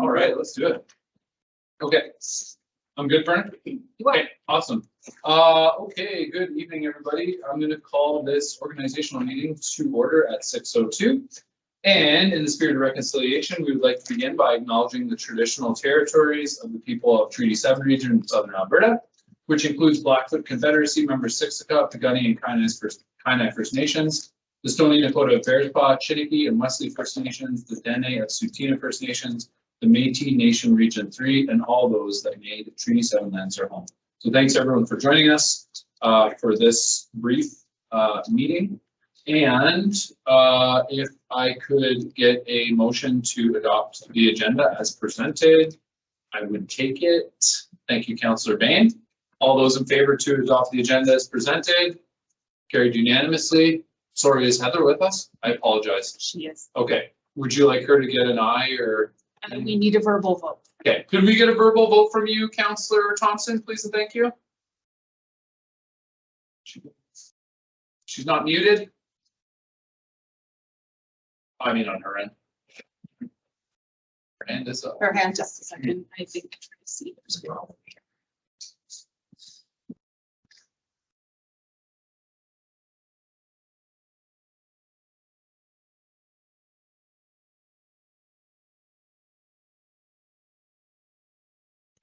All right, let's do it. Okay, I'm good, Fern? Okay, awesome. Okay, good evening, everybody. I'm gonna call this organizational meeting to order at 6:02. And in the spirit of reconciliation, we would like to begin by acknowledging the traditional territories of the people of Treaty 7 region in southern Alberta, which includes Blackfoot Confederacy members Siksika, Piikani, and Kainai First Nations, the Stoney Nakoda Bearspaw, Chiniki, and Wesley First Nations, the Dene of Tsuut'ina First Nations, the Métis Nation Region 3, and all those that made Treaty 7 lands their home. So thanks everyone for joining us for this brief meeting. And if I could get a motion to adopt the agenda as presented, I would take it. Thank you, Councillor Bain. All those in favor to adopt the agenda as presented, carried unanimously. Sorry, is Heather with us? I apologize. She is. Okay. Would you like her to get an aye or? And we need a verbal vote. Okay. Could we get a verbal vote from you, Councillor Thompson, please and thank you? She's not muted. I mean, on her end. Her hand is up. Her hand, just a second. I think I'm trying to see. There's a problem here.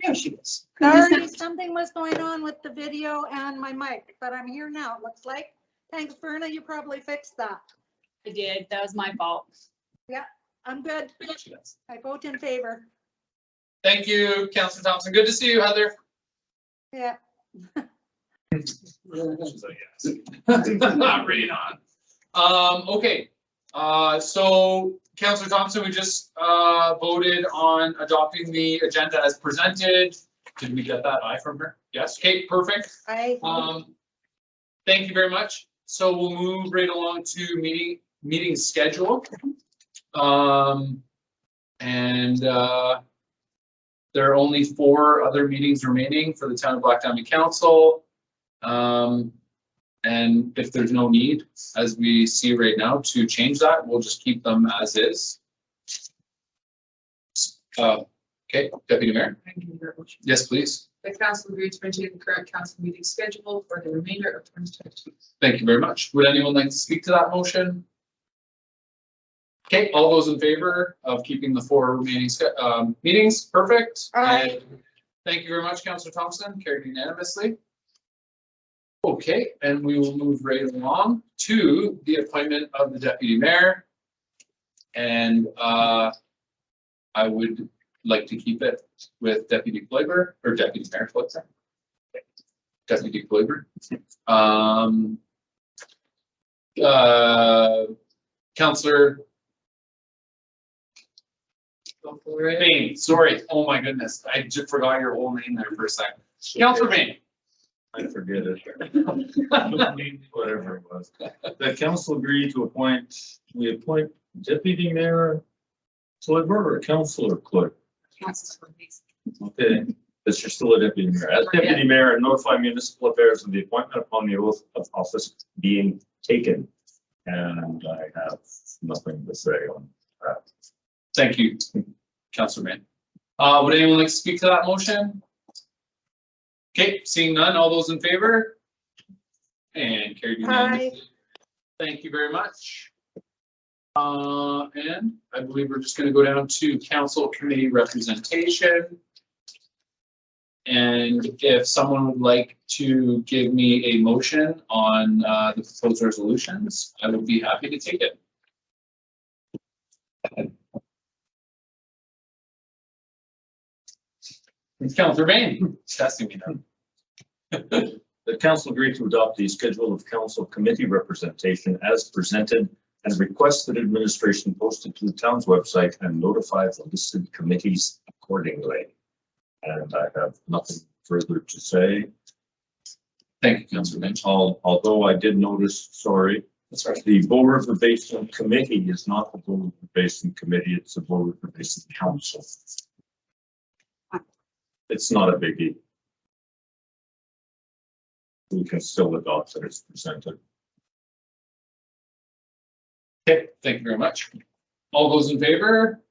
There she is. Sorry, something was going on with the video and my mic, but I'm here now, it looks like. Thanks, Verna, you probably fixed that. I did. That was my fault. I'm good. She does. I vote in favor. Thank you, Councillor Thompson. Good to see you, Heather. Yeah. She's like, yes. Not reading on. Okay. So Councillor Thompson, we just voted on adopting the agenda as presented. Did we get that aye from her? Yes. Okay, perfect. Thank you very much. So we'll move right along to meeting schedule. There are only 4 other meetings remaining for the Town of Black Diamond Council. And if there's no need, as we see right now, to change that, we'll just keep them as is. Okay, Deputy Mayor. I can hear a motion. Yes, please. The council agreed to maintain the current council meeting schedule for the remainder of 2022. Thank you very much. Would anyone like to speak to that motion? Okay, all those in favor of keeping the 4 remaining meetings, perfect. Aye. And thank you very much, Councillor Thompson, carried unanimously. Okay, and we will move right along to the appointment of the deputy mayor. And I would like to keep it with Deputy Kloiber, or Deputy Mayor Kloiber. Deputy Kloiber. Councillor Bain, sorry, oh my goodness, I just forgot your whole name there for a second. Councillor Bain. I forget it. Whatever it was. The council agreed to appoint Deputy Mayor Kloiber or Councillor Kloiber? Council meetings. Okay, but you're still a Deputy Mayor. As Deputy Mayor, notify municipal affairs of the appointment upon the oath of office being taken. And I have nothing to say on that. Thank you, Councillor Bain. Would anyone like to speak to that motion? Okay, seeing none, all those in favor? And carried unanimously. Thank you very much. And I believe we're just going to go down to council committee representation. And if someone would like to give me a motion on the proposed resolutions, I would be happy to take it. Councillor Bain, testing me now. The council agreed to adopt the schedule of council committee representation as presented and request that administration post it to the town's website and notify the listed committees accordingly. And I have nothing further to say. Thank you, Councillor Bain. Although I did notice, sorry, That's right. the Bow River Basin Committee is not the Bow River Basin Committee, it's the Bow River Basin Council. It's not a biggie. We can still adopt it as presented. Okay, thank you very much. All those in favor?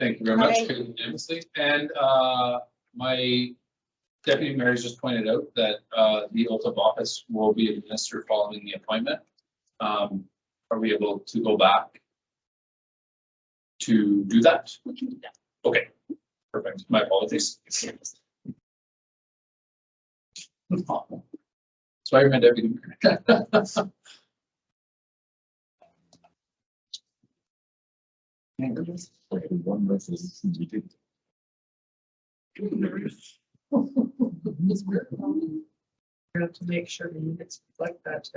Thank you very much, Aye. unanimously. And my deputy mayor has just pointed out that the oath of office will be administered following the appointment. Are we able to go back to do that? We can do that. Okay, perfect. My apologies. That's why you're my deputy mayor. One resolution we did. We have to make sure the minutes reflect that.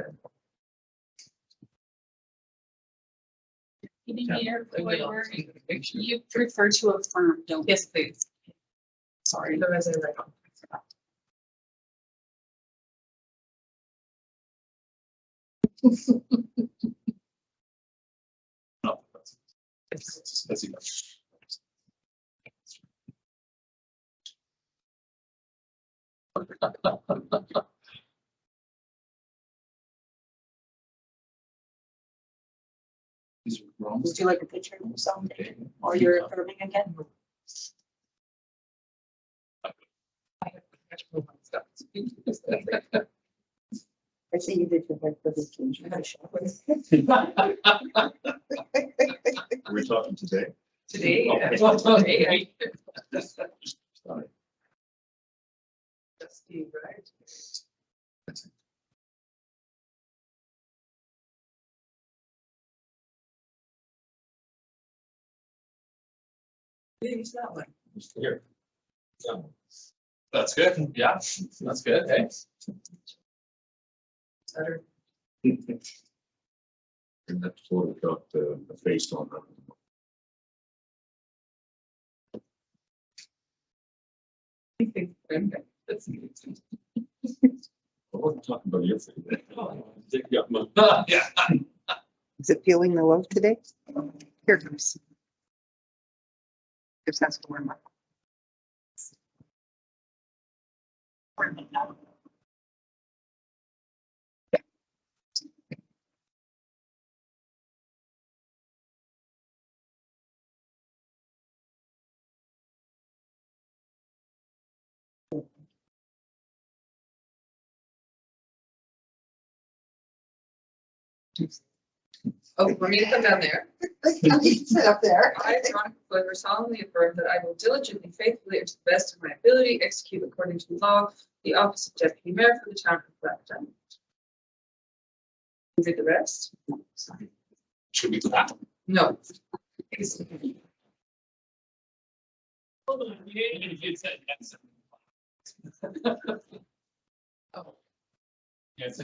Mayor, whatever, Yes, you prefer to affirm, don't you? please. Sorry, otherwise I write on. No, that's enough. These are wrong. Would you like a picture of yourself, or you're affirming again? I see you did your work for this change. Are we talking today? Today. Okay. Today. Sorry. That's Steve, right? Use that one. Just here. That's good. Yeah, that's good. Hey. Better. And that photo got the face on that. That's I wasn't talking about your face. Yeah, Yeah. Is it feeling the love today? Here it comes. Just has to warm up. Oh, for me to come down there. Sit up there. I, Veronica Flavor, solemnly affirm that I will diligently, faithfully, and to the best of my ability, execute according to law the office of deputy mayor for the town of Blacktown. Is it the rest? Should we clap? No. Hold on. You said yes. Oh. Yes.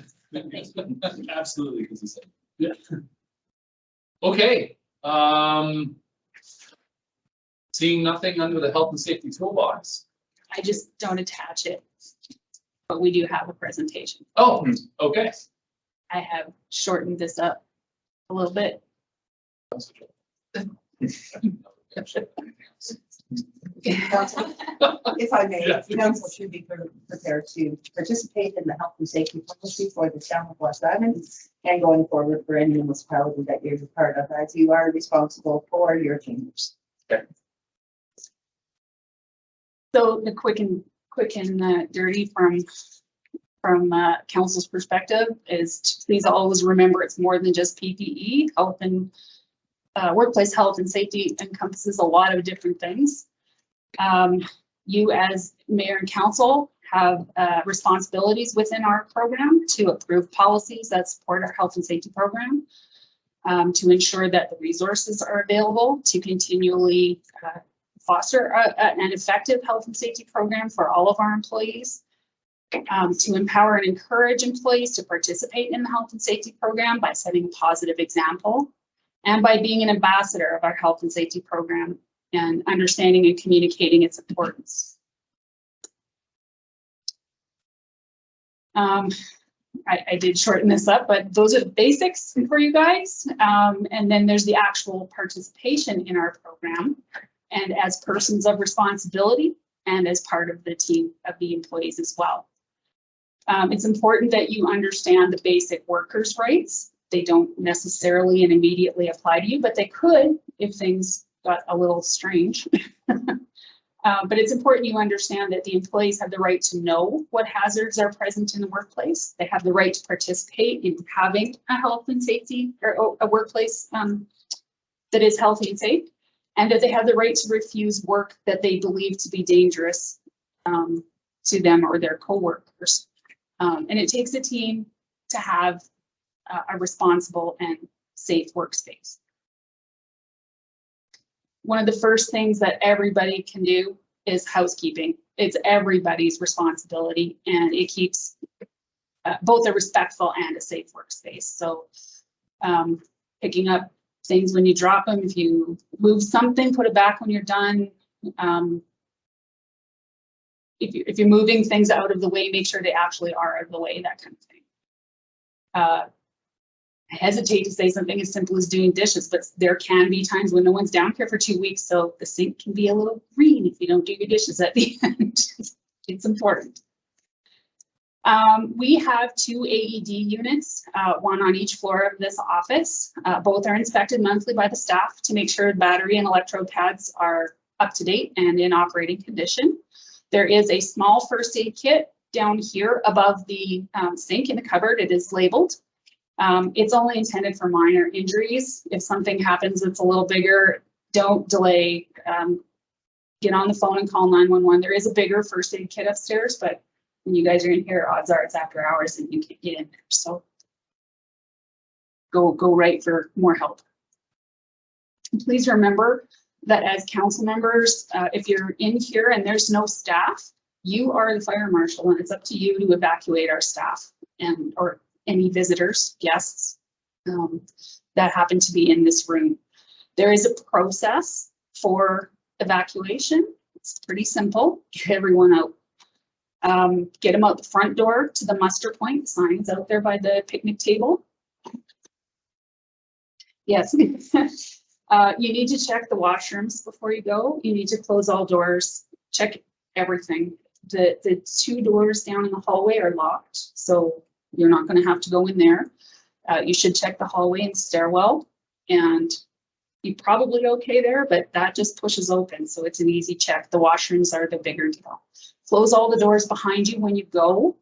Absolutely, because he said, yeah. Okay, seeing nothing under the health and safety toolbox. I just don't attach it. But we do have a presentation. Oh, okay. I have shortened this up a little bit. If I may, Yeah. council should be prepared to participate in the health and safety policy for the town of West Island and going forward for any municipality that you're a part of, as you are responsible for your changes. So the quick and dirty from council's perspective is to please always remember it's more than just PPE. Health and workplace health and safety encompasses a lot of different things. You as mayor and council have responsibilities within our program to approve policies that support our health and safety program, to ensure that the resources are available to continually foster an effective health and safety program for all of our employees, to empower and encourage employees to participate in the health and safety program by setting a positive example, and by being an ambassador of our health and safety program and understanding and communicating its importance. I did shorten this up, but those are the basics for you guys. And then there's the actual participation in our program and as persons of responsibility and as part of the team of the employees as well. It's important that you understand the basic workers' rights. They don't necessarily and immediately apply to you, but they could if things got a little strange. But it's important you understand that the employees have the right to know what hazards are present in the workplace. They have the right to participate in having a health and safety or a workplace that is healthy and safe, and that they have the right to refuse work that they believe to be dangerous to them or their coworkers. And it takes a team to have a responsible and safe workspace. One of the first things that everybody can do is housekeeping. It's everybody's responsibility, and it keeps both a respectful and a safe workspace. So picking up things when you drop them, if you move something, put it back when you're done. If you're moving things out of the way, make sure they actually are out of the way, that kind of thing. I hesitate to say something as simple as doing dishes, but there can be times when no one's down here for 2 weeks, so the sink can be a little green if you don't do your dishes at the end. It's important. We have 2 AED units, one on each floor of this office. Both are inspected monthly by the staff to make sure battery and electrode pads are up to date and in operating condition. There is a small first aid kit down here above the sink in the cupboard. It is labeled. It's only intended for minor injuries. If something happens that's a little bigger, don't delay. Get on the phone and call 911. There is a bigger first aid kit upstairs, but when you guys are in here, odds are it's after hours and you can't get in there. So go right for more help. Please remember that as council members, if you're in here and there's no staff, you are the fire marshal, and it's up to you to evacuate our staff and or any visitors, guests that happen to be in this room. There is a process for evacuation. It's pretty simple. Get everyone out. Get them out the front door to the muster point. The sign's out there by the picnic table. Yes. You need to check the washrooms before you go. You need to close all doors. Check everything. The 2 doors down in the hallway are locked, so you're not going to have to go in there. You should check the hallway and stairwell, and you're probably okay there, but that just pushes open, so it's an easy check. The washrooms are the bigger deal. Close all the doors behind you when you go.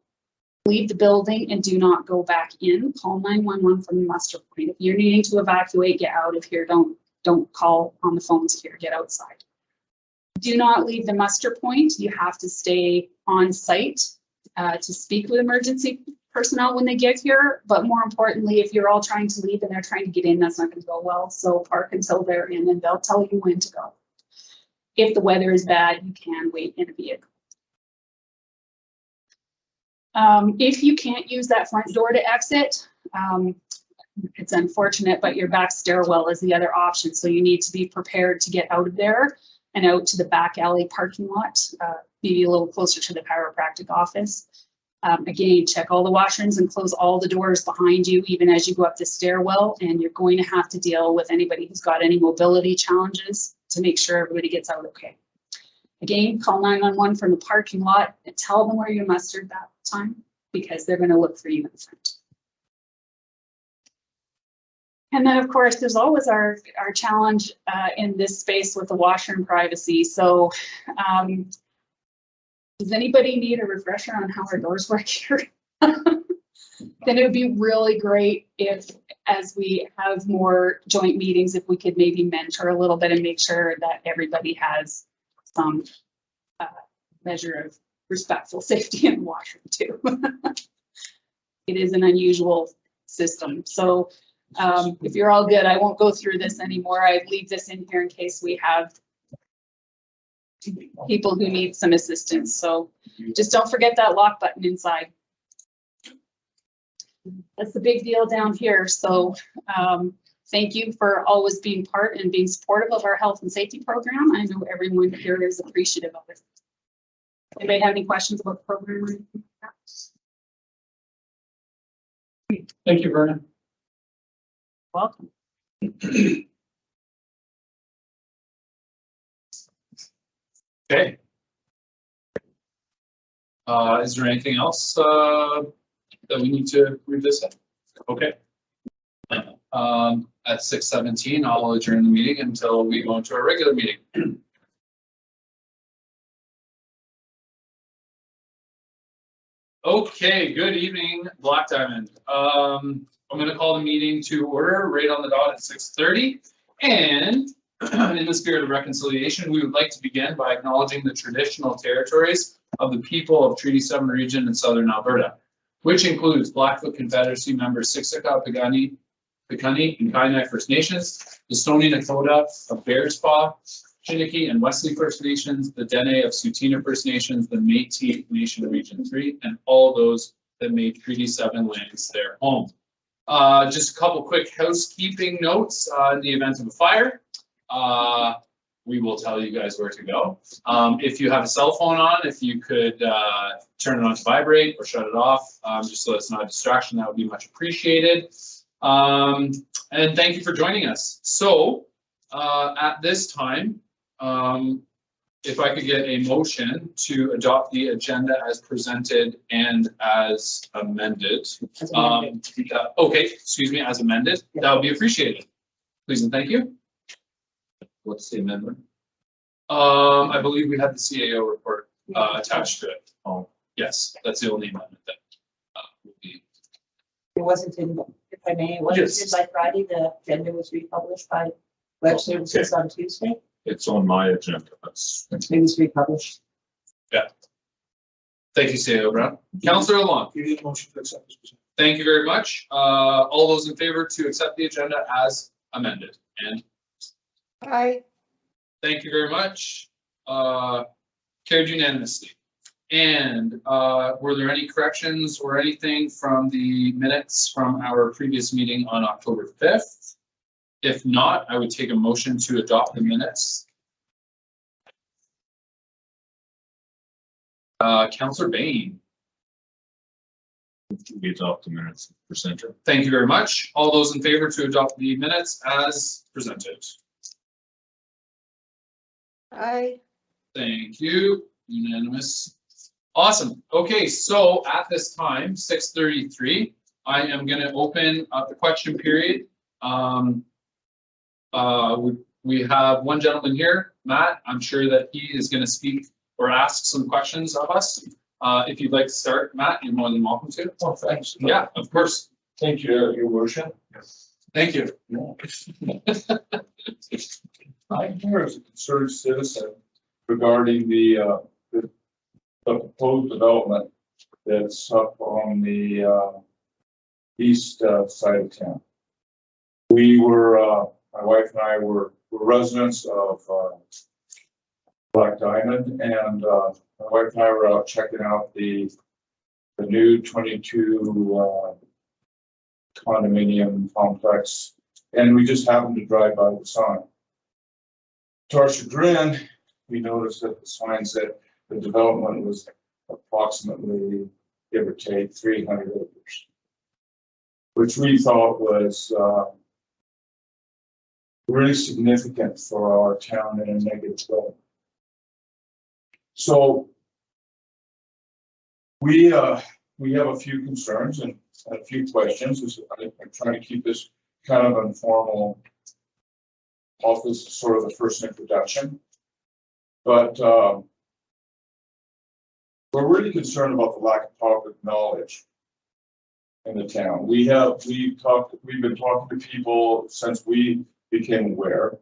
Leave the building and do not go back in. Call 911 from the muster point. If you're needing to evacuate, get out of here. Don't call on the phones here. Get outside. Do not leave the muster point. You have to stay on site to speak with emergency personnel when they get here. But more importantly, if you're all trying to leave and they're trying to get in, that's not going to go well. So park until they're in and they'll tell you when to go. If the weather is bad, you can wait in a vehicle. If you can't use that front door to exit, it's unfortunate, but your back stairwell is the other option. So you need to be prepared to get out of there and out to the back alley parking lot, maybe a little closer to the chiropractic office. Again, check all the washrooms and close all the doors behind you, even as you go up the stairwell. And you're going to have to deal with anybody who's got any mobility challenges to make sure everybody gets out okay. Again, call 911 from the parking lot and tell them where you mustered that time, because they're going to look for you in the front. And then, of course, there's always our challenge in this space with the washroom privacy. So does anybody need a refresher on how our doors work here? Then it would be really great if, as we have more joint meetings, if we could maybe mentor a little bit and make sure that everybody has some measure of respectful safety in the washroom too. It is an unusual system. So if you're all good, I won't go through this anymore. I leave this in here in case we have people who need some assistance. So just don't forget that lock button inside. That's the big deal down here. So thank you for always being part and being supportive of our health and safety program. I know everyone here is appreciative of it. Anybody have any questions about the program or anything like that? Thank you, Vernon. Welcome. Okay. Is there anything else that we need to revisit? Okay. at 6:17. I'll adjourn the meeting until we go into our regular meeting. Okay, good evening, Black Diamond. I'm gonna call the meeting to order right on the dot at 6:30. And in the spirit of reconciliation, we would like to begin by acknowledging the traditional territories of the people of Treaty 7 region in southern Alberta, which includes Blackfoot Confederacy members Siksika, Piikani, and Kainai First Nations, the Stoney Nakoda of Bearspaw, Chiniki and Wesley First Nations, the Dene of Tsuut'ina First Nations, the Métis Nation of Region 3, and all those that made Treaty 7 lands their home. Just a couple quick housekeeping notes. In the event of a fire, we will tell you guys where to go. If you have a cell phone on, if you could turn it on to vibrate or shut it off, just so it's not a distraction, that would be much appreciated. And thank you for joining us. So at this time, if I could get a motion to adopt the agenda as presented and as amended. Okay, excuse me, as amended, that would be appreciated. Please and thank you. What's the amendment? I believe we had the CAO report attached to it. Oh. Yes, that's the only amendment that would be. It wasn't in, if I may, it wasn't in by Friday, the agenda was republished by web services on Tuesday. It's on my agenda. That's It was republished. Thank you, CAO Brown. Councillor Long. You need a motion to accept this. Thank you very much. All those in favor to accept the agenda as amended? And Aye. thank you very much. Carried unanimously. And were there any corrections or anything from the minutes from our previous meeting on October 5th? If not, I would take a motion to adopt the minutes. Councillor Bain. we adopt the minutes presented. Thank you very much. All those in favor to adopt the minutes as presented? Aye. Thank you. Unanimous. Awesome. Okay, so at this time, 6:33, I am going to open up the question period. We have one gentleman here, Matt. I'm sure that he is going to speak or ask some questions of us. If you'd like to start, Matt, you're more than welcome to. Oh, thanks. Yeah, of course. Thank you, Your Worship. Thank you. I'm here as a concerned citizen regarding the proposed development that's up on the east side of town. We were, my wife and I were residents of Black Diamond, and my wife and I were out checking out the new 22 condominium complex, and we just happened to drive by the sign. To our chagrin, we noticed that the sign said the development was approximately, give or take, 300 acres, which we thought was really significant for our town in a negative way. So we have a few concerns and a few questions. I'm trying to keep this kind of informal, off this sort of the first introduction. But we're really concerned about the lack of public knowledge in the town. We've been talking to people since we became aware,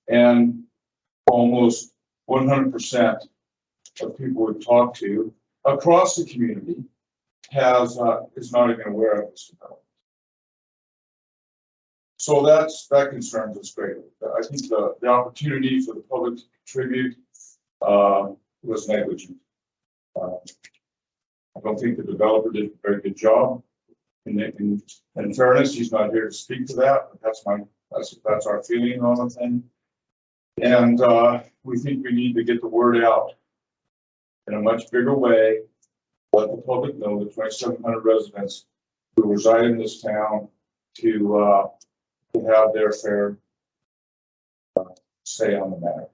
and almost 100% of people we've talked to across the community is not even aware of this development. So that concerns us greatly. I think the opportunity for the public to contribute was negligent. I don't think the developer did a very good job. In fairness, he's not here to speak to that, but that's our feeling on the thing. And we think we need to get the word out in a much bigger way. Let the public know, the 2,700 residents who reside in this town, to have their fair say on the matter.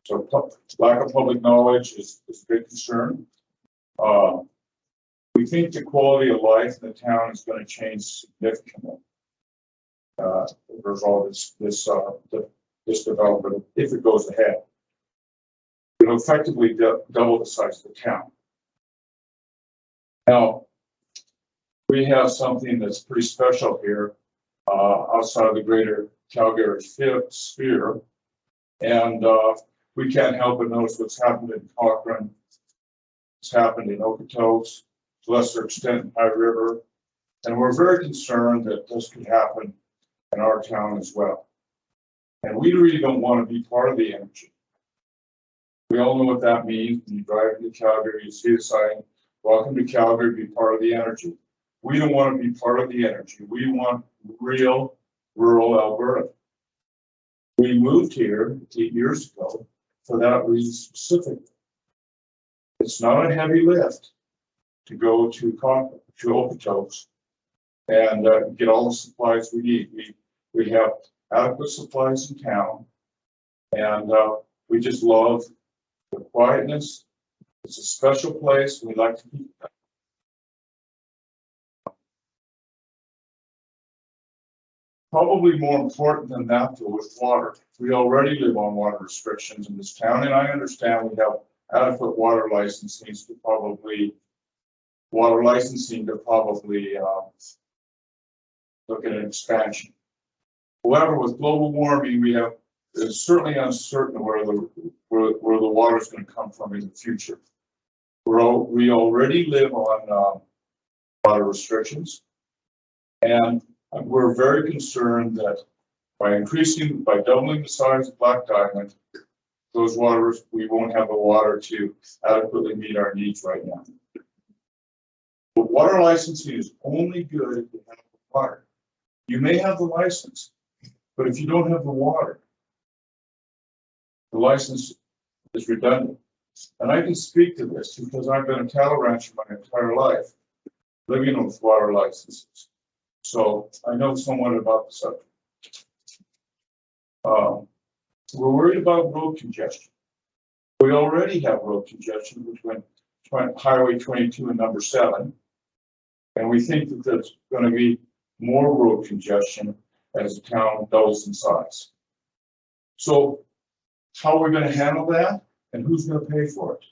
So lack of public knowledge is a big concern. We think the quality of life in the town is going to change significantly. resolve this development if it goes ahead. It'll effectively double the size of the town. Now, we have something that's pretty special here outside of the greater Calgary sphere. And we can't help but notice what's happened in Cochrane. It's happened in Okotoks, to a lesser extent in High River. And we're very concerned that this could happen in our town as well. And we really don't want to be part of the energy. We all know what that means. When you drive into Calgary, you see the sign, welcome to Calgary, be part of the energy. We don't want to be part of the energy. We want real rural Alberta. We moved here 8 years ago for that reason specifically. It's not a heavy lift to go to Okotoks and get all the supplies we need. We have adequate supplies in town, and we just love the quietness. It's a special place. We like to keep it. Probably more important than that, though, is water. We already live on water restrictions in this town, and I understand we have adequate water licensing to probably look at an expansion. However, with global warming, it's certainly uncertain where the water is going to come from in the future. We already live on water restrictions, and we're very concerned that by doubling the size of Black Diamond, those waters, we won't have the water to adequately meet our needs right now. But water licensing is only good if you have the water. You may have the license, but if you don't have the water, the license is redundant. And I can speak to this because I've been a cattle rancher my entire life, living with water licenses. So I know somewhat about the subject. We're worried about road congestion. We already have road congestion between Highway 22 and number 7. And we think that there's going to be more road congestion as the town doubles in size. So how are we going to handle that, and who's going to pay for it?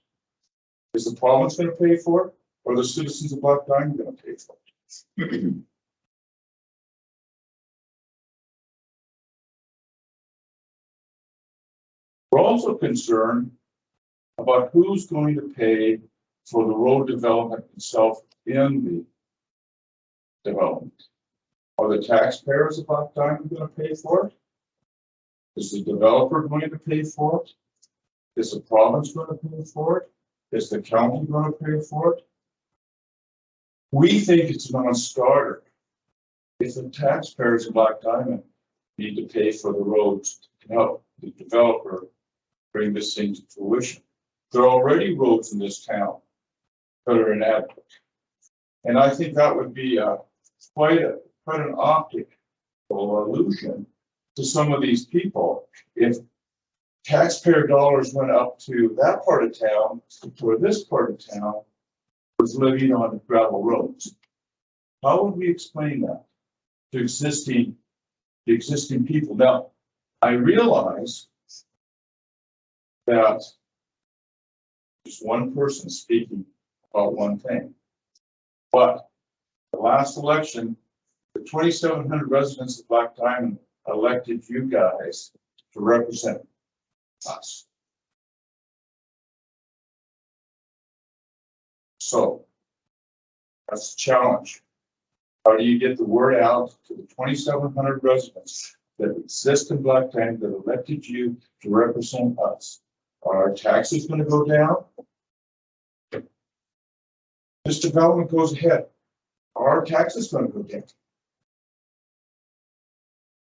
Is the province going to pay for it, or the citizens of Black Diamond going to pay for it? We're also concerned about who's going to pay for the road development itself in the development. Are the taxpayers of Black Diamond going to pay for it? Is the developer going to pay for it? Is the province going to pay for it? Is the county going to pay for it? We think it's a non-starter. If the taxpayers of Black Diamond need to pay for the roads to help the developer bring this thing to fruition. There are already roads in this town that are inadequate. And I think that would be quite an optical illusion to some of these people if taxpayer dollars went up to that part of town where this part of town was living on gravel roads. How would we explain that to the existing people? Now, I realize that just one person speaking about one thing, but the last election, the 2,700 residents of Black Diamond elected you guys to represent us. So that's the challenge. How do you get the word out to the 2,700 residents that exist in Black Diamond that elected you to represent us? Are our taxes going to go down? This development goes ahead. Are our taxes going to go down?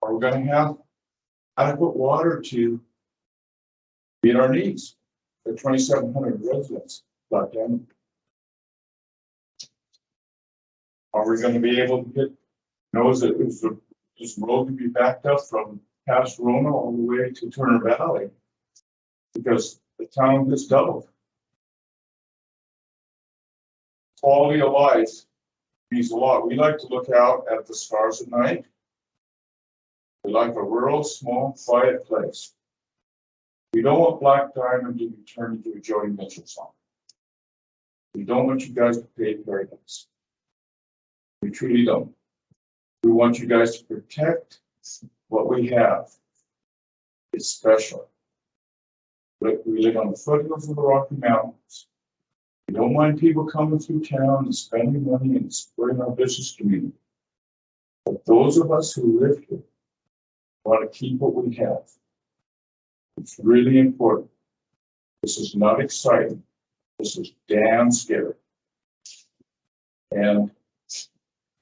Are we going to have adequate water to meet our needs for 2,700 residents? Black Diamond. Are we going to be able to get, this road to be backed up from past Rona all the way to Turner Valley? Because the town has doubled. Quality of life means a lot. We like to look out at the stars at night. We like a rural, small, quiet place. We don't want Black Diamond to be turned into a Joni Mitchell song. We don't want you guys to pay paradise. We truly don't. We want you guys to protect what we have. It's special. We live on the foothills of the Rocky Mountains. We don't mind people coming through town and spending money and supporting our business community. But those of us who live here want to keep what we have. It's really important. This is not exciting. This is damn scary. And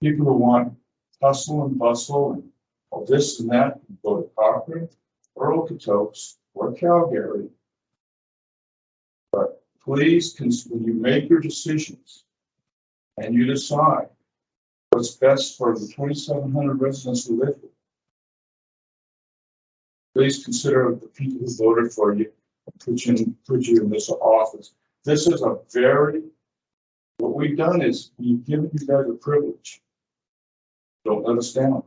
people who want hustle and bustle and all this and that, go to Cochrane or Okotoks or Calgary. But please, when you make your decisions and you decide what's best for the 2,700 residents who live here, please consider the people who voted for you and put you in this office. This is what we've done is we've given you guys a privilege. Don't let us down.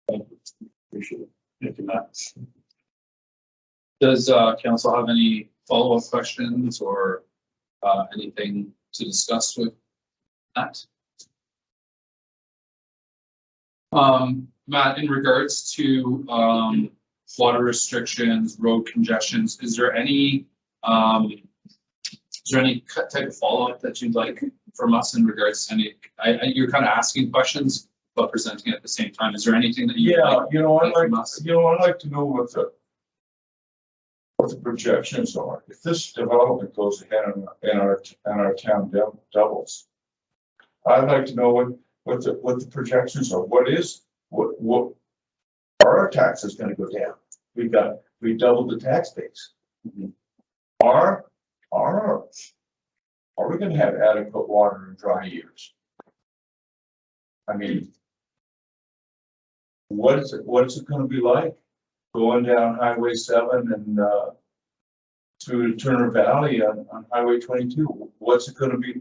Thank you. Appreciate it. Thank you, Matt. Does council have any follow-up questions or anything to discuss with that? Matt, in regards to water restrictions, road congestions, is there any type of follow-up that you'd like from us in regards to any? You're kind of asking questions but presenting at the same time. Is there anything that you like? I'd like to know what the projections are. If this development goes ahead and our town doubles, I'd like to know what the projections are. What are our taxes going to go down? We doubled the tax base. Are we going to have adequate water in dry years? I mean, what is it going to be like going down Highway 7 and to Turner Valley on Highway 22? What's it going to be?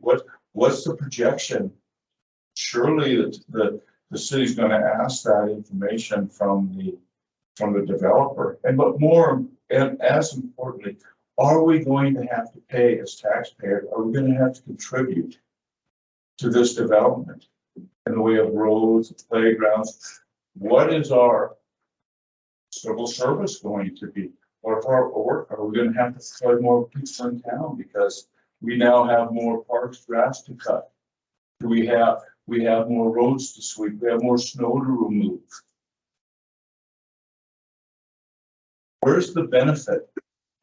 What's the projection? Surely the city's going to ask that information from the developer. But more and as importantly, are we going to have to pay as taxpayers? Are we going to have to contribute to this development in the way of roads, playgrounds? What is our civil service going to be? Or are we going to have to throw more people in town because we now have more parks, grass to cut? We have more roads to sweep. We have more snow to remove. Where's the benefit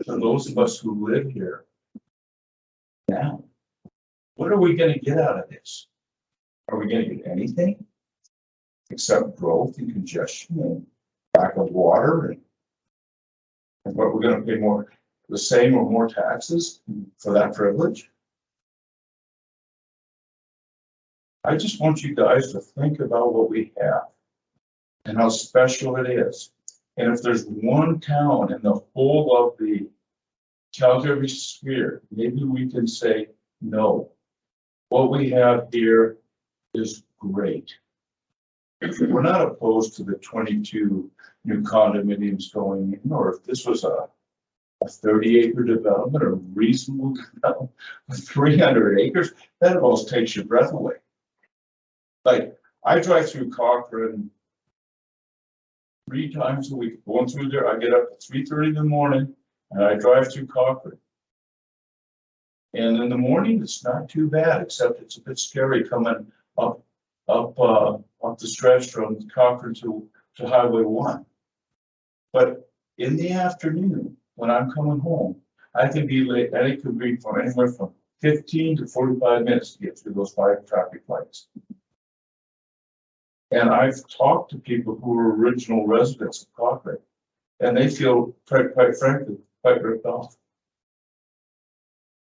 to those of us who live here now? What are we going to get out of this? Are we going to get anything except growth and congestion and lack of water? And what we're going to pay more, the same or more taxes for that privilege? I just want you guys to think about what we have and how special it is. And if there's one town in the whole of the Calgary sphere, maybe we can say, no, what we have here is great. We're not opposed to the 22 new condominiums going in, or if this was a 30-acre development or reasonable development with 300 acres, that almost takes your breath away. Like, I drive through Cochrane 3 times a week. Going through there, I get up at 3:30 in the morning and I drive through Cochrane. And in the morning, it's not too bad, except it's a bit scary coming up the stretch from Cochrane to Highway 1. But in the afternoon, when I'm coming home, I can be late, and it could be from anywhere from 15 to 45 minutes to get through those 5 traffic lights. And I've talked to people who are original residents of Cochrane, and they feel, quite frankly, quite ripped off.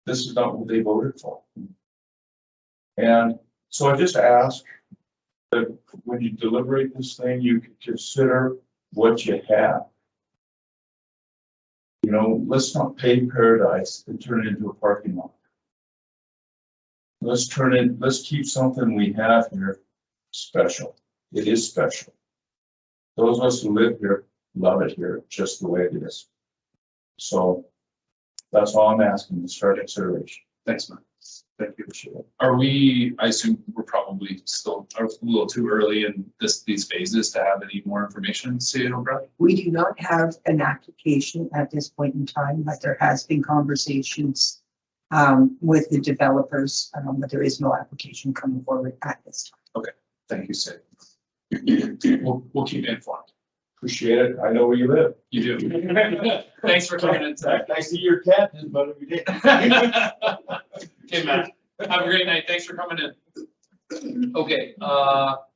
This is not what they voted for. And so I just ask that when you deliberate this thing, you can consider what you have. You know, let's not pay paradise and turn it into a parking lot. Let's keep something we have here special. It is special. those of us who live here love it here, just the way it is. So that's all I'm asking, is fair consideration. Thanks, Matt. Thank you, Michelle. Are we, I assume we're probably still a little too early in these phases to have any more information, CEO Brad? We do not have an application at this point in time, but there has been conversations with the developers, but there is no application coming forward at this time. Thank you, Sid. We'll keep you informed. Appreciate it. I know where you live. You do. Thanks for coming in today. I see your cat is about every day. Okay, Matt. Have a great night. Thanks for coming in. Okay, all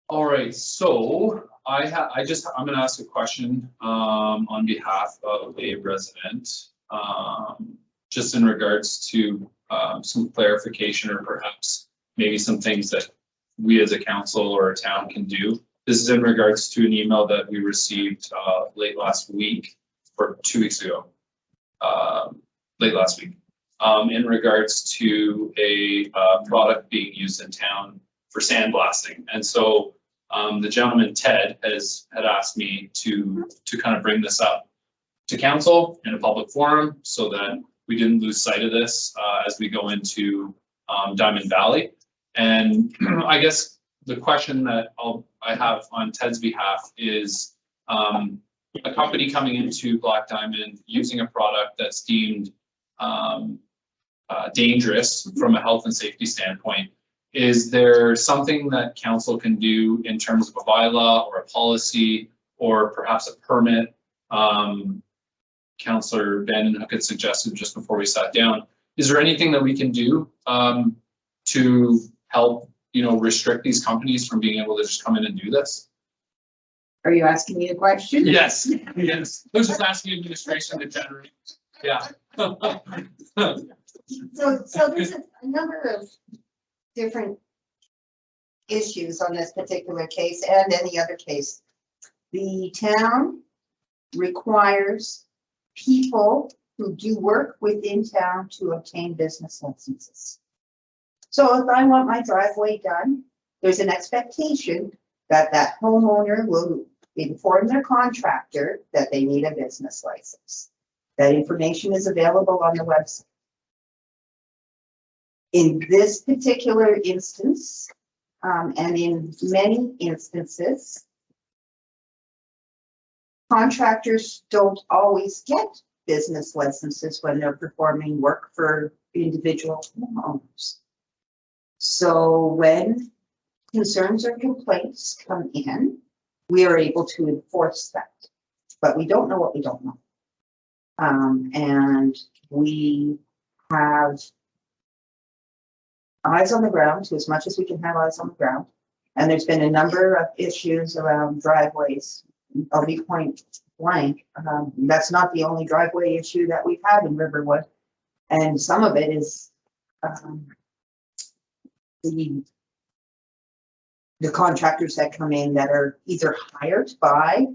right, so I'm gonna ask a question, on behalf of a resident. Just in regards to, some clarification or perhaps maybe some things that we as a council or a town can do. This is in regards to an email that we received, late last week or 2 weeks ago. Late last week. In regards to a product being used in town for sandblasting. And so the gentleman, Ted, had asked me to kind of bring this up to council in a public forum so that we didn't lose sight of this as we go into Diamond Valley. And I guess the question that I have on Ted's behalf is a company coming into Black Diamond using a product that's deemed dangerous from a health and safety standpoint. Is there something that council can do in terms of a bylaw or a policy or perhaps a permit? Councillor Van had suggested just before we sat down. Is there anything that we can do to help, restrict these companies from being able to just come in and do this? Are you asking me a question? Yes, yes. I was just asking administration to generate. Yeah. So there's a number of different issues on this particular case and any other case. The town requires people who do work within town to obtain business licenses. So if I want my driveway done, there's an expectation that that homeowner will inform their contractor that they need a business license. That information is available on the website. In this particular instance, and in many instances, contractors don't always get business licenses when they're performing work for individual homeowners. So when concerns or complaints come in, we are able to enforce that, but we don't know what we don't know. And we have eyes on the ground to as much as we can have eyes on the ground. And there's been a number of issues around driveways. I'll be point blank. That's not the only driveway issue that we've had in Riverwood. And some of it is the contractors that come in that are either hired by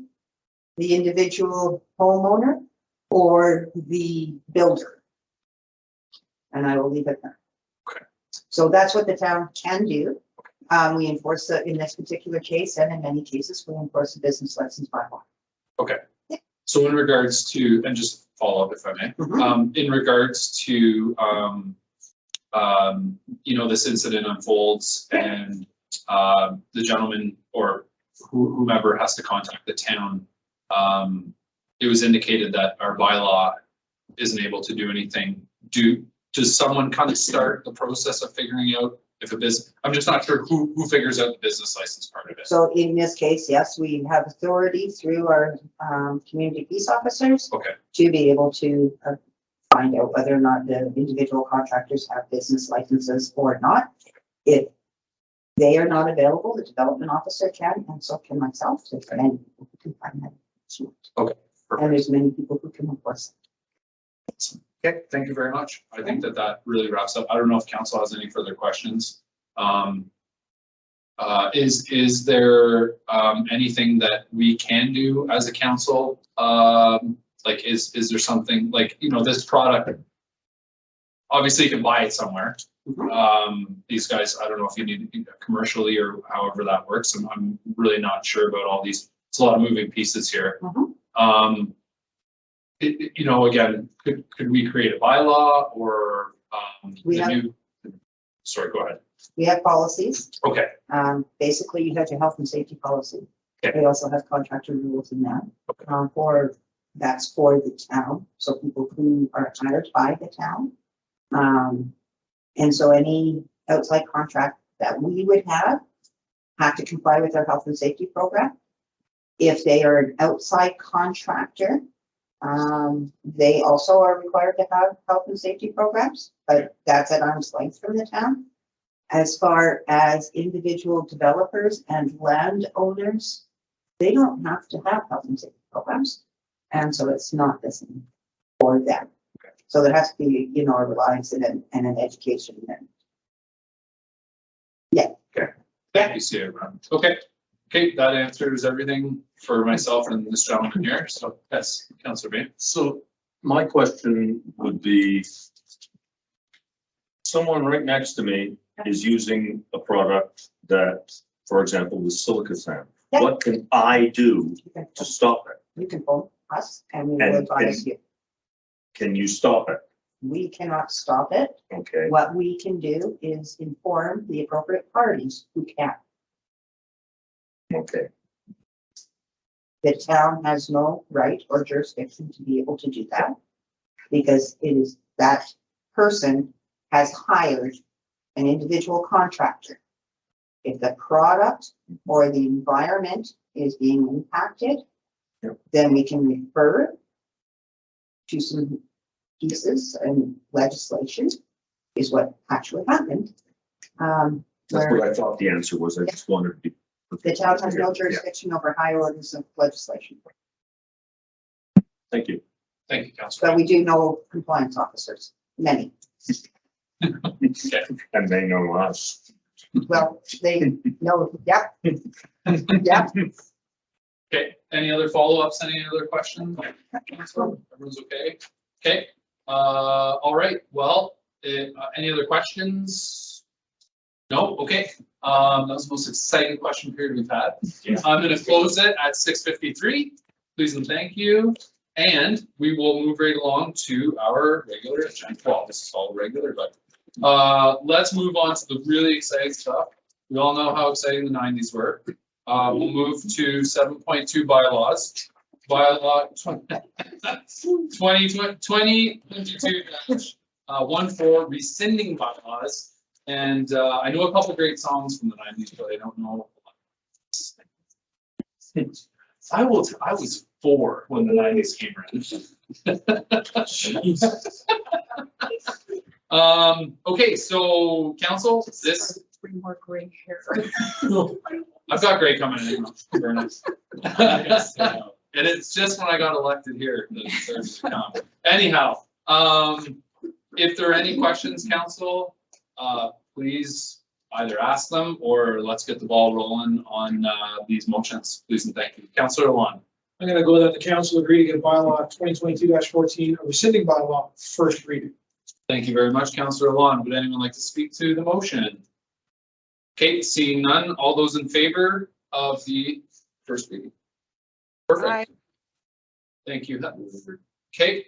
the individual homeowner or the builder. And I will leave it there. Okay. So that's what the town can do. We enforce that in this particular case, and in many cases, we enforce the business license bylaw. Okay. So in regards to, and just follow up if I may, Mhm. in regards to, this incident unfolds and the gentleman or whomever has to contact the town, it was indicated that our bylaw isn't able to do anything. Does someone kind of start the process of figuring out if a business, I'm just not sure who figures out the business license part of it. So in this case, yes, we have authority through our community peace officers Okay, to be able to find out whether or not the individual contractors have business licenses or not. If they are not available, the development officer can, and so can myself. There's many people who can find that. Okay, And perfect. there's many people who can enforce it. Okay, thank you very much. I think that really wraps up. I don't know if council has any further questions. Is there anything that we can do as a council? Like, is there something like, this product, obviously you can buy it somewhere. These guys, I don't know if you need to commercially or however that works. I'm really not sure about all these. It's a lot of moving pieces here. You know, again, could we create a bylaw or, We the have- new? Sorry, go ahead. We have policies. Okay, Basically, you have your health and safety policy. Okay. We also have contractor rules in that. Okay. That's for the town, so people who are hired by the town. And so any outside contract that we would have to comply with our health and safety program. If they are an outside contractor, they also are required to have health and safety programs, but that's at arm's length from the town. As far as individual developers and landowners, they don't have to have health and safety programs. And so it's not the same for them. So there has to be, you know, a reliance and an education. thank you, Sarah. Okay, that answers everything for myself and this gentleman here. So yes, Councillor Bain. So my question would be, someone right next to me is using a product that, for example, the silica sand. Yeah. What can I do to stop it? You can phone us and we will And- advise you. Can you stop it? We cannot stop it. Okay, What we can do is inform the appropriate parties who can. okay, The town has no right or jurisdiction to be able to do that. Because it is that person has hired an individual contractor. If the product or the environment is being impacted, Yep. then we can refer to some pieces and legislation is what actually happened. that's Where what I thought the answer was. I just wanted to be. the town has no Yeah. jurisdiction over higher orders of legislation, Thank you. Thank you, Councillor. but we do know compliance officers, many. Okay. And they know us. Well, they know, yep, yep. Okay, any other follow-ups, any other questions? Councillor? Everyone's okay? Okay, all right, well, any other questions? No, okay, that was the most exciting question period we've had. Yeah. I'm gonna close it at 6:53. Please and thank you. And we will move right along to our regular agenda. Well, this is all regular, but let's move on to the really exciting stuff. We all know how exciting the 90s were. We'll move to 7.2 bylaws. Bylaw 2022-14 rescinding bylaws. And I know a couple great songs from the 90s, but I don't know. I was 4 when the 90s came around. Okay, so council, this, Three more gray hair. I've got gray coming in. Very nice. And it's just when I got elected here that it started to come. Anyhow, if there are any questions, council, please either ask them or let's get the ball rolling on these motions. Please and thank you. Councillor Luan. I'm gonna go that the council agree to get bylaw 2022-14, a rescinding bylaw, first reading. Thank you very much, Councillor Luan. Would anyone like to speak to the motion? Okay, seeing none, all those in favor of the first reading? Perfect. Aye. Thank you. Okay,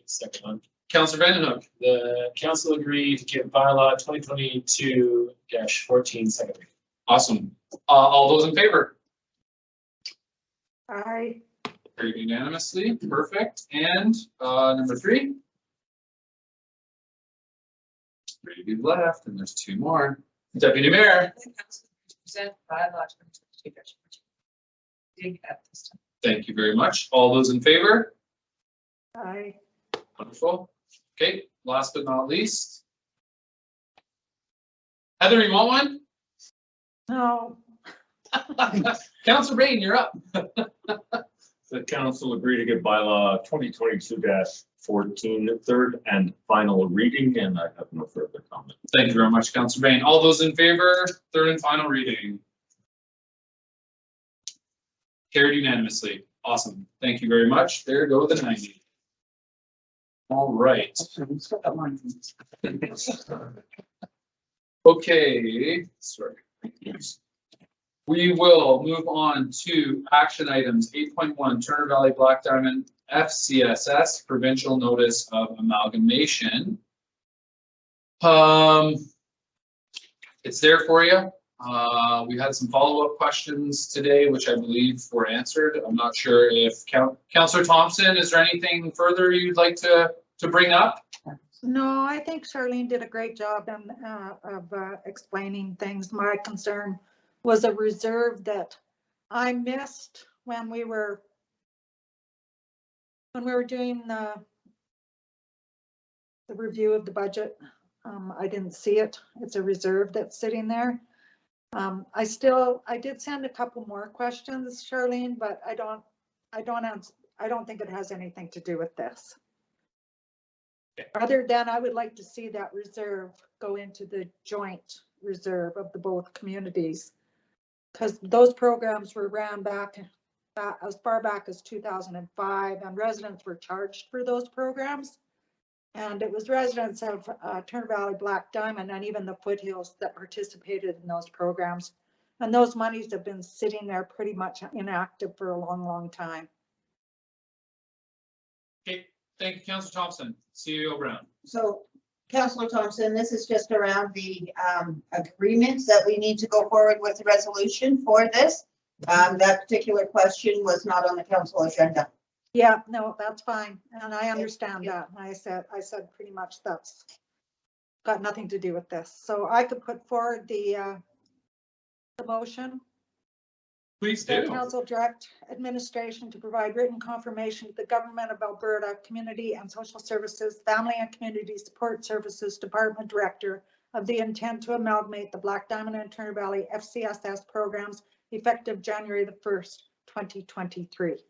Second one. Councillor Vandenhoek. The council agreed to give bylaw 2022-14 second reading. Awesome. All those in favor? Aye. Carried unanimously. Perfect. And number 3. 3 to be left, and there's 2 more. Deputy Mayor. The council present bylaw 2022-14 reading at this time. Thank you very much. All those in favor? Aye. Wonderful. Okay, last but not least. Heather, you want one? No. Councillor Bain, you're up. The council agreed to give bylaw 2022-14 third and final reading, and I have no further comment. Thank you very much, Councillor Bain. All those in favor, third and final reading. Carried unanimously. Awesome. Thank you very much. There go the 90. All right. Okay, sorry. We will move on to action items 8.1 Turner Valley Black Diamond FCSS Provincial Notice of Amalgamation. It's there for you. We had some follow-up questions today, which I believe were answered. I'm not sure if Councillor Thompson, is there anything further you'd like to bring up? No, I think Charlene did a great job of explaining things. My concern was a reserve that I missed when we were doing the review of the budget. I didn't see it. It's a reserve that's sitting there. I did send a couple more questions, Charlene, but I don't think it has anything to do with this. Other than I would like to see that reserve go into the joint reserve of the both communities. Because those programs were ran back as far back as 2005, and residents were charged for those programs. And it was residents of Turner Valley Black Diamond and even the Foothills that participated in those programs. And those monies have been sitting there pretty much inactive for a long, long time. Okay, thank you, Councillor Thompson. CEO Brown. So Councillor Thompson, this is just around the agreements that we need to go forward with the resolution for this. That particular question was not on the council agenda. Yeah, no, that's fine. And I understand that. I said pretty much that's got nothing to do with this. So I could put forward the motion. Please The do. council direct administration to provide written confirmation to the Government of Alberta Community and Social Services, Family and Community Support Services Department Director of the intent to amalgamate the Black Diamond and Turner Valley FCSS programs effective January the 1st, 2023.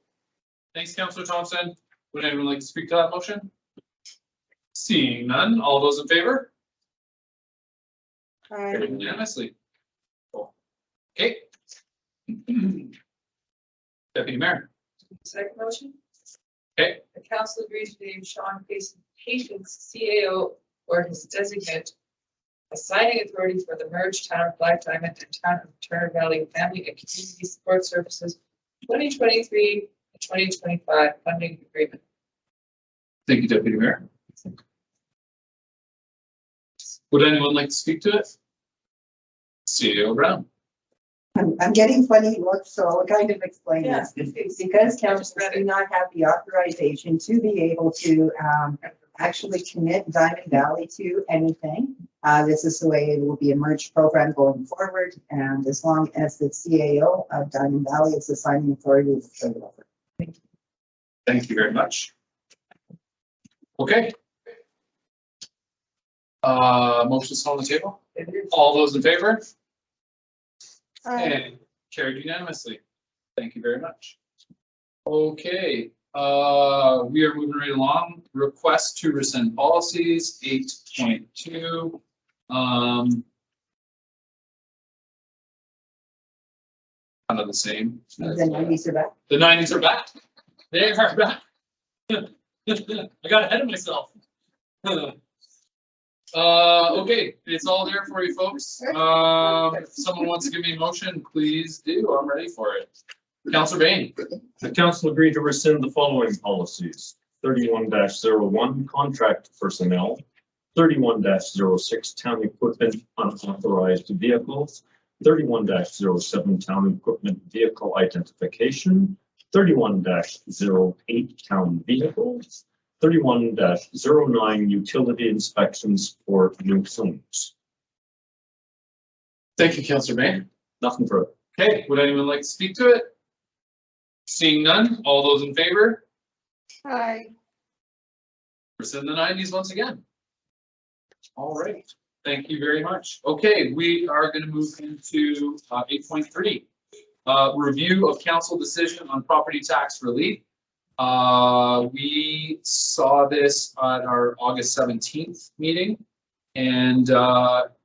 Thanks, Councillor Thompson. Would anyone like to speak to that motion? Seeing none, all those in favor? Carried unanimously. Cool. Okay. Deputy Mayor. Second motion. Okay. The council agrees to name Sean Patience, CAO, or his designate, assigning authority for the merged town of Black Diamond and town of Turner Valley Family and Community Support Services 2023 and 2025 funding agreement. Thank you, Deputy Mayor. Would anyone like to speak to it? CEO Brown. I'm getting funny looks, so I'll kind of explain Yeah. this. Because councils do not have the authorization to be able to actually commit Diamond Valley to anything. This is the way it will be a merged program going forward. And as long as the CAO of Diamond Valley is assigning authority to the developer. Thank you very much. Okay. Motion's on the table. All those in favor? And carried unanimously. Thank you very much. Okay, we are moving right along. Request to rescind policies 8.2. Kind of the same. The 90s are back. The 90s are back. They are back. I got ahead of myself. Okay, it's all there for you folks. If someone wants to give me a motion, please do. I'm ready for it. Councillor Bain. The council agreed to rescind the following policies: 31-01 contract personnel, 31-06 town equipment unauthorized vehicles, 31-07 town equipment vehicle identification, 31-08 town vehicles, 31-09 utility inspections for new homes. Thank you, Councillor Bain. Nothing further. Okay, would anyone like to speak to it? Seeing none, all those in favor? Aye. Rescind the 90s once again. All right, thank you very much. Okay, we are going to move into 8.3. Review of council decision on property tax relief. We saw this at our August 17th meeting, and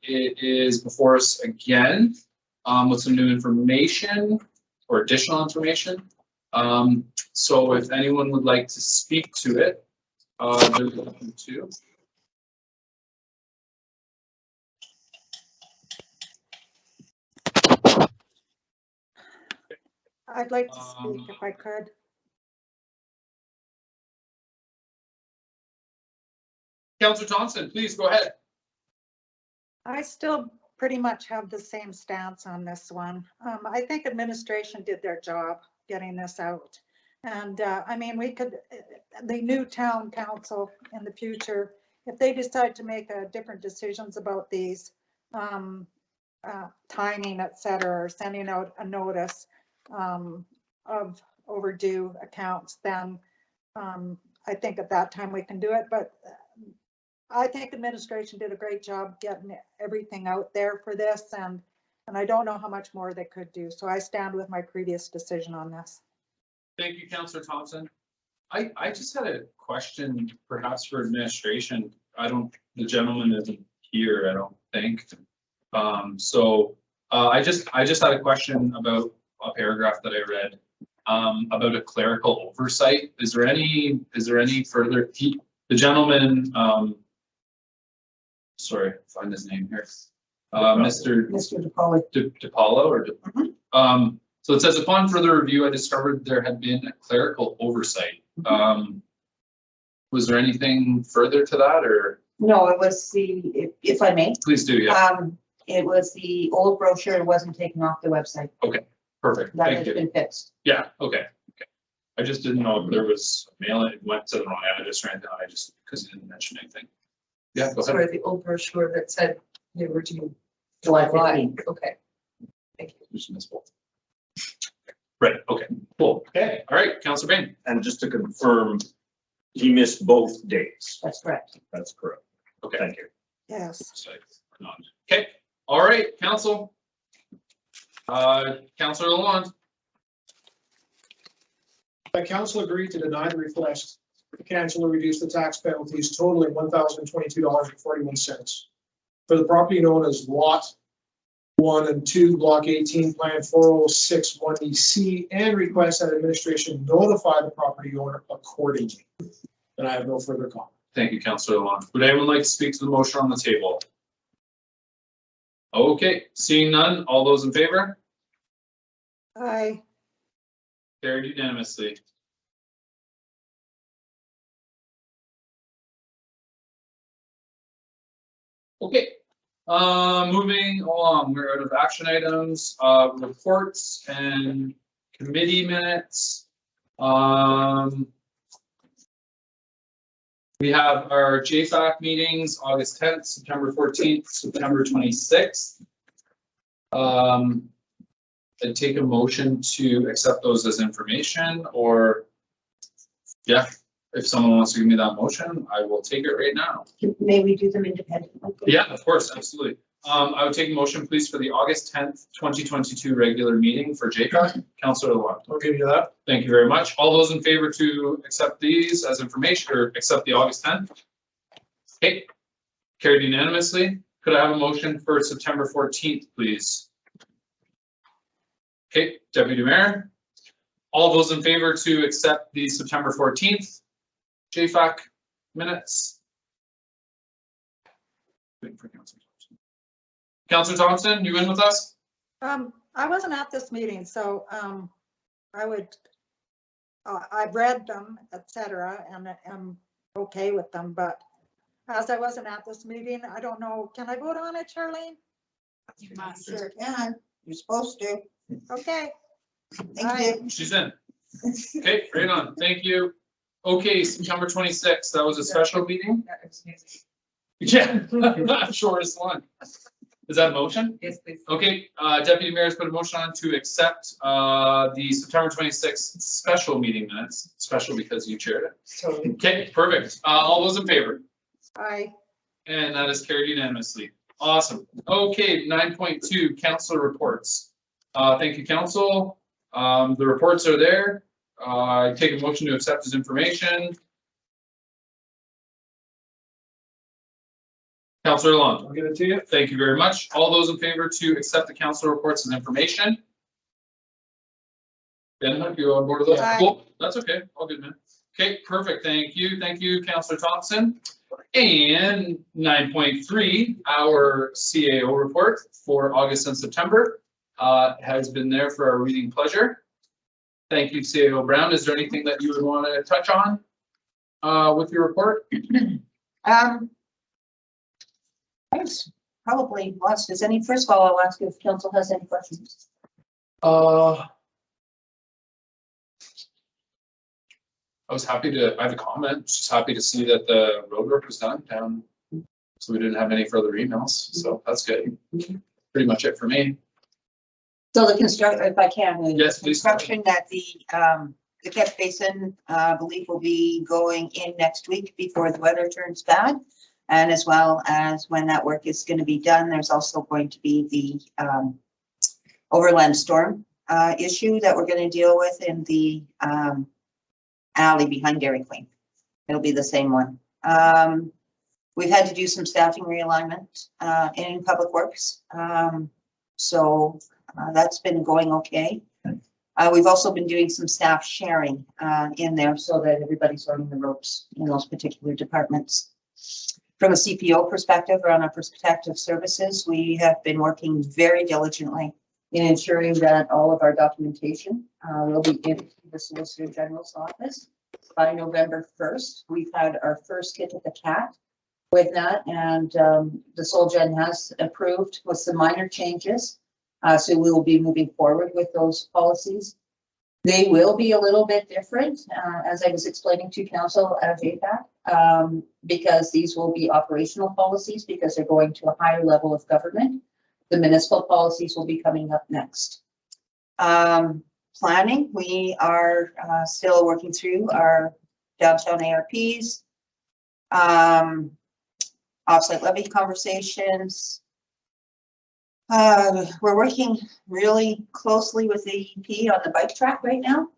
it is before us again with some new information or additional information. So if anyone would like to speak to it, they're welcome to. I'd like to speak if I could. Councillor Thompson, please go ahead. I still pretty much have the same stance on this one. I think administration did their job getting this out. And I mean, we could, the new town council in the future, if they decide to make different decisions about these timing, et cetera, or sending out a notice of overdue accounts, then I think at that time we can do it. But I think administration did a great job getting everything out there for this, and I don't know how much more they could do. So I stand with my previous decision on this. Thank you, Councillor Thompson. I just had a question perhaps for administration. The gentleman isn't here, I don't think. I just had a question about a paragraph that I read about a clerical oversight. Is there any further, the gentleman, sorry, find his name here. Mr. DePaula. DePaulo or so it says, upon further review, I discovered there had been a clerical oversight. Was there anything further to that, or? No, it was if I may. Please do, yeah. It was the old brochure that wasn't taken off the website. Okay, perfect. That Thank has you. been fixed. Yeah, okay. I just didn't know if there was mail, it went to the wrong address or anything. Because he didn't mention anything. Yeah, go ahead. Sorry, the old brochure that said they were due. July 15th. Okay. Thank you. Just missed both. Right, okay, cool. Okay, all right, Councillor Bain. And just to confirm, he missed both dates. That's correct. That's correct. Okay. Thank you. Yes. Okay, all right, council. Councillor Lalonde. The council agreed to deny the request to cancel or reduce the tax penalties totaling $1,022.41 for the property known as Lot 1 and 2, Block 18, Plan 4061EC, and request that administration notify the property owner accordingly. And I have no further comment. Thank you, Councillor Lalonde. Would anyone like to speak to the motion on the table? Okay, seeing none, all those in favor? Aye. Carried unanimously. Okay, moving along, we're out of action items, reports and committee minutes. We have our JFAC meetings, August 10th, September 14th, September 26th. I'd take a motion to accept those as information, or yeah, if someone wants to give me that motion, I will take it right now. May we do them independently? Yeah, of course, absolutely. I would take a motion, please, for the August 10th, 2022 regular meeting for JFAC. Councillor Lalonde. I'll give you that. Thank you very much. All those in favor to accept these as information or accept the August 10th? Okay, carried unanimously. Could I have a motion for September 14th, please? Okay, Deputy Mayor. All those in favor to accept the September 14th JFAC minutes? Waiting for Councillor Thompson. Councillor Thompson, you in with us? I wasn't at this meeting, so I've read them, et cetera, and I'm okay with them, but as I wasn't at this meeting, I don't know, can I vote on it, Charlene? You must. Sure can. You're supposed to. Okay. Thank you. She's in. Okay, right on. Thank you. Okay, September 26th, that was a special meeting? Yeah, excuse Yeah, shortest one. Is that a motion? me. Yes, please. Okay, Deputy Mayor's put a motion on to accept the September 26th special meeting minutes. Special because you chaired it. So Okay, perfect. All those in favor? Aye. And that is carried unanimously. Awesome. Okay, 9.2, council reports. Thank you, council. The reports are there. I take a motion to accept as information. Councillor Lalonde. I'll give it to you. Thank you very much. All those in favor to accept the council reports as information? Ben, are you on board with those? Aye. Cool. That's okay. All good, man. Okay, perfect. Thank you. Thank you, Councillor Thompson. And 9.3, our CAO report for August and September has been there for our reading pleasure. Thank you, CAO Brown. Is there anything that you would want to touch on with your report? Thanks. Probably lots. Does any, first of all, I'll ask you if council has any questions. I was happy to, I have a comment, just happy to see that the road work was done down. So we didn't have any further emails, so that's good. Pretty much it for me. So the construction, if I can. the Yes, please. Construction that the catch basin, I believe will be going in next week before the weather turns bad. And as well as when that work is going to be done, there's also going to be the overland storm issue that we're going to deal with in the alley behind Dairy Queen. It'll be the same one. We've had to do some staffing realignment in Public Works. So that's been going okay. We've also been doing some staff sharing in there so that everybody's learning the ropes in those particular departments. From a CPO perspective, or on our protective services, we have been working very diligently in ensuring that all of our documentation will be in the Solicitor General's office by November 1st. We've had our first hit at the cat with that, and the SolGen has approved with some minor changes. So we will be moving forward with those policies. They will be a little bit different, as I was explaining to council at APAC, because these will be operational policies because they're going to a higher level of government. The municipal policies will be coming up next. Planning, we are still working through our downtown ARPs, offsite levy conversations. We're working really closely with the EP on the bike track right now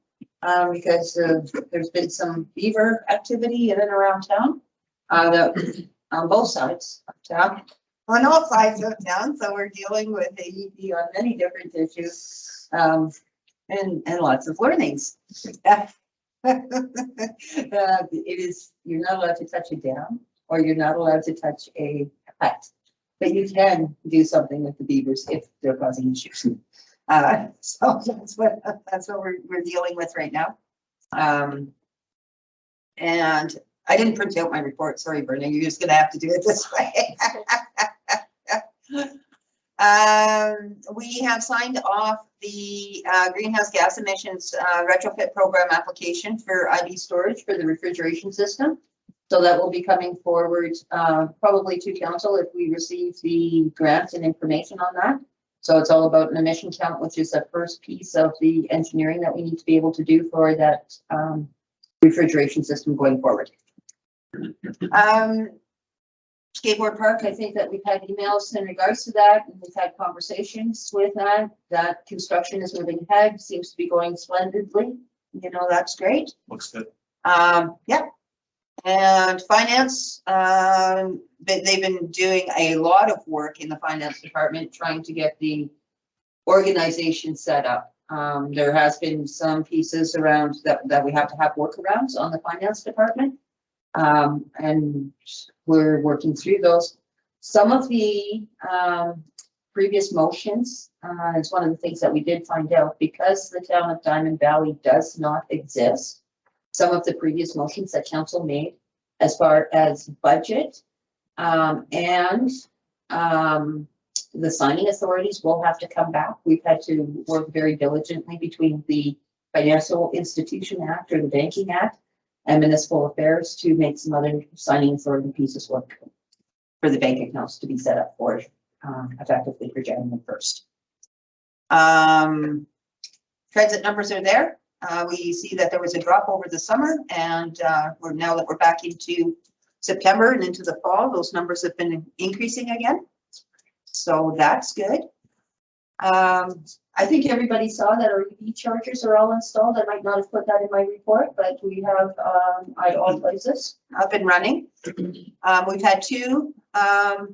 because there's been some beaver activity in and around town on both sides of town, on all sides of town. So we're dealing with the EP on many different issues and lots of learnings. It is, you're not allowed to touch a dam or you're not allowed to touch a hut. But you can do something with the beavers if they're causing issues. So that's what we're dealing with right now. And I didn't print out my report. Sorry, Bernie, you're just gonna have to do it this way. We have signed off the greenhouse gas emissions retrofit program application for IV storage for the refrigeration system. So that will be coming forward probably to council if we receive the grants and information on that. So it's all about an emission count, which is the first piece of the engineering that we need to be able to do for that refrigeration system going forward. Skateboard park, I think that we've had emails in regards to that, and we've had conversations with that. That construction is moving ahead, seems to be going splendidly. You know, that's great. Looks good. Yeah. And finance, they've been doing a lot of work in the finance department trying to get the organization set up. There has been some pieces around that we have to have workarounds on the finance department. And we're working through those. Some of the previous motions, it's one of the things that we did find out, because the town of Diamond Valley does not exist. Some of the previous motions that council made as far as budget and the signing authorities will have to come back. We've had to work very diligently between the Financial Institution Act or the Banking Act and Municipal Affairs to make some other signing authority pieces work for the bank accounts to be set up for effectively for January 1st. Transit numbers are there. We see that there was a drop over the summer, and now that we're back into September and into the fall, those numbers have been increasing again. So that's good. I think everybody saw that our EV chargers are all installed. I might not have put that in my report, but we have at all places up and running. We've had two, I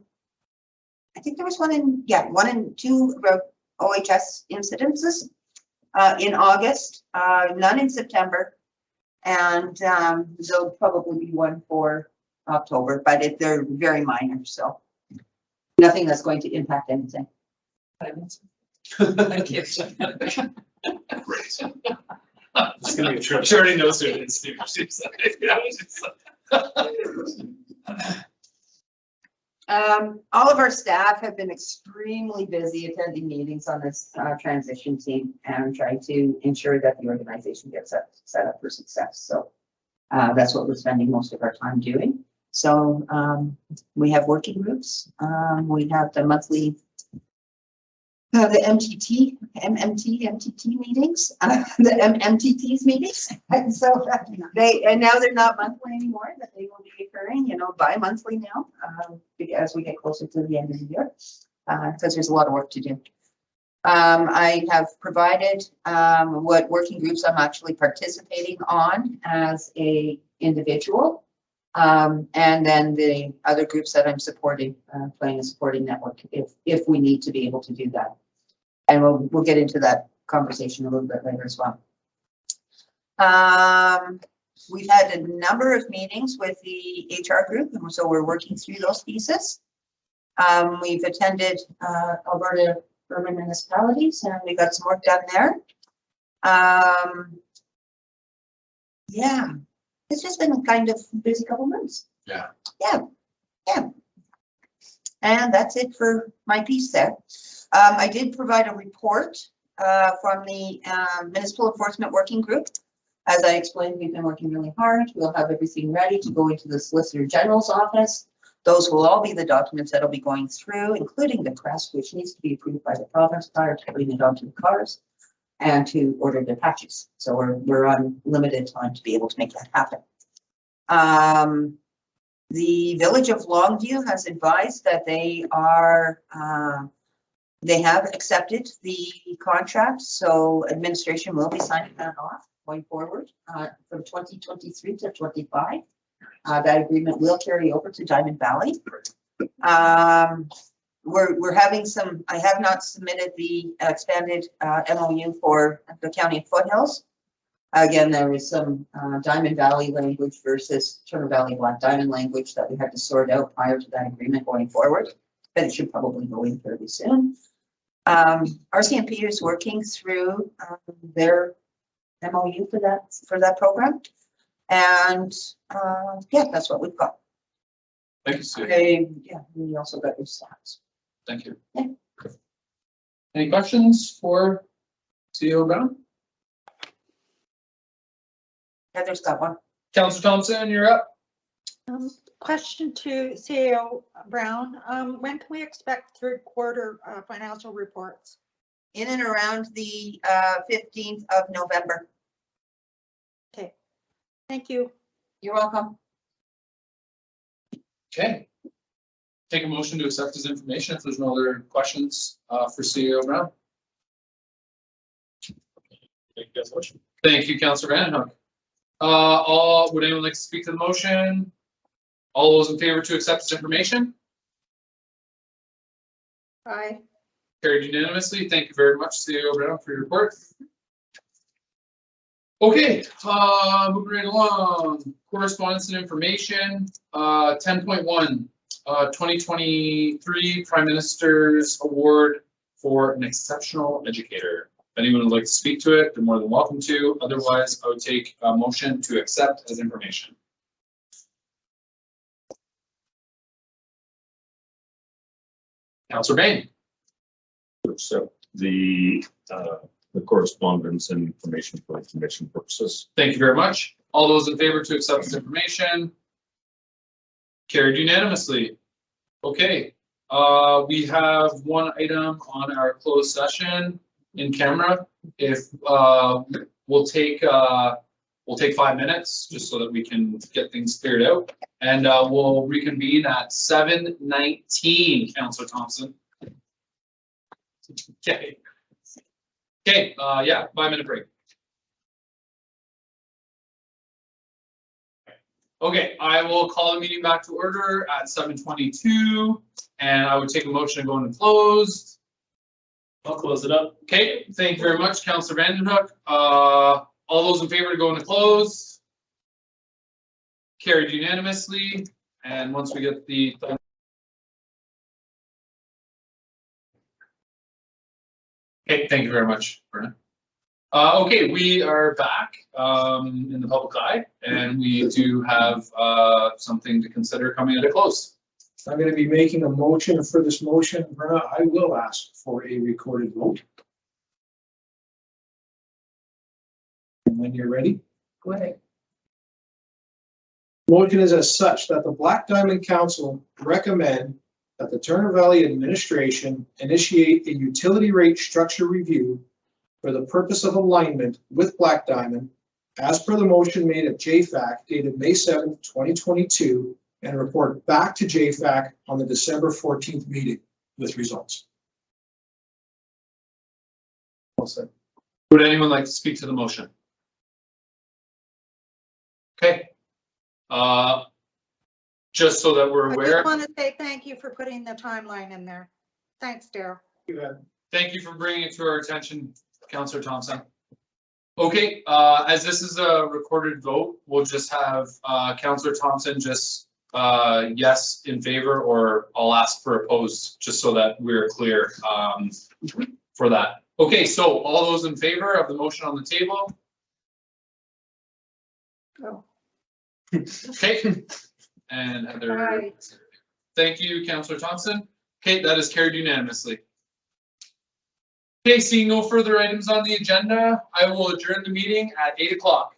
think there was one in two OHS incidences in August, none in September, and there'll probably be one for October, but they're very minor, so nothing that's going to impact anything. gonna be a trip. She already knows who it is, too. She's like, yeah, she's like- All of our staff have been extremely busy attending meetings on this transition team and trying to ensure that the organization gets set up for success. So that's what we're spending most of our time doing. So we have working groups. We have the monthly the MTT meetings, the MTTs meetings. And so and now they're not monthly anymore, but they will be occurring, you know, bi-monthly now, as we get closer to the end of the year, because there's a lot of work to do. I have provided what working groups I'm actually participating on as a individual. And then the other groups that I'm supporting, playing a supporting network if we need to be able to do that. And we'll get into that conversation a little bit later as well. We've had a number of meetings with the HR group, and so we're working through those pieces. We've attended Alberta urban municipalities, and we got some work done there. Yeah. It's just been kind of busy couple months. Yeah. And that's it for my piece there. I did provide a report from the Municipal Enforcement Working Group. As I explained, we've been working really hard. We'll have everything ready to go into the Solicitor General's office. Those will all be the documents that'll be going through, including the crest, which needs to be approved by the province prior to putting it onto the cars, and to order the patches. So we're on limited time to be able to make that happen. The Village of Longview has advised that they have accepted the contract, so administration will be signing that off going forward from 2023 to 25. That agreement will carry over to Diamond Valley. We're having some, I have not submitted the expanded MOU for the County of Foothills. Again, there is some Diamond Valley language versus Turner Valley Black Diamond language that we had to sort out prior to that agreement going forward, but it should probably go in fairly soon. RCMP is working through their MOU for that program. And yeah, that's what we've got. Thank you, Sue. Yeah, we also got your stats. Thank you. Yeah. Any questions for CEO Brown? Heather's got one. Councillor Thompson, you're up. Question to CEO Brown. When can we expect third quarter financial reports? In and around the 15th of November. Okay, thank you. You're welcome. Okay. Take a motion to accept his information if there's no other questions for CEO Brown. Make that motion. Thank you, Councillor Vandenhoek. Would anyone like to speak to the motion? All those in favor to accept this information? Aye. Carried unanimously. Thank you very much, CEO Brown, for your report. Okay, moving right along. Correspondence and information. 10.1, 2023 Prime Minister's Award for an Exceptional Educator. If anyone would like to speak to it, they're more than welcome to. Otherwise, I would take a motion to accept as information. Councillor Bain. So the correspondence and information for information purposes. Thank you very much. All those in favor to accept this information? Carried unanimously. Okay, we have one item on our closed session in camera. If we'll take 5 minutes just so that we can get things cleared out, and we'll reconvene at 7:19. Councillor Thompson. Okay. Okay. Yeah, 5-minute break. Okay, I will call the meeting back to order at 7:22, and I would take a motion to go into closed. I'll close it up. Okay, thank you very much, Councillor Vandenhoek. All those in favor to go into closed? Carried unanimously, and once we get the. Okay, thank you very much, Brenna. Okay, we are back in the public eye, and we do have something to consider coming at a close. I'm going to be making a motion. For this motion, Brenna, I will ask for a recorded vote. And when you're ready. Go ahead. Motion is as such that the Black Diamond Council recommend that the Turner Valley Administration initiate a utility rate structure review for the purpose of alignment with Black Diamond, as per the motion made at JFAC dated May 7th, 2022, and report back to JFAC on the December 14th meeting with results. Would anyone like to speak to the motion? Okay. Just so that we're I aware, just want to say thank you for putting the timeline in there. Thanks, Daryl. thank you for bringing it to our attention, Councillor Thompson. Okay, as this is a recorded vote, we'll just have Councillor Thompson just yes in favor, or I'll ask for opposed, just so that we're clear for that. Okay, so all those in favor of the motion on the table? Oh. Okay, and Heather. Aye. Thank you, Councillor Thompson. Okay, that is carried unanimously. Okay, seeing no further items on the agenda, I will adjourn the meeting at 8 o'clock.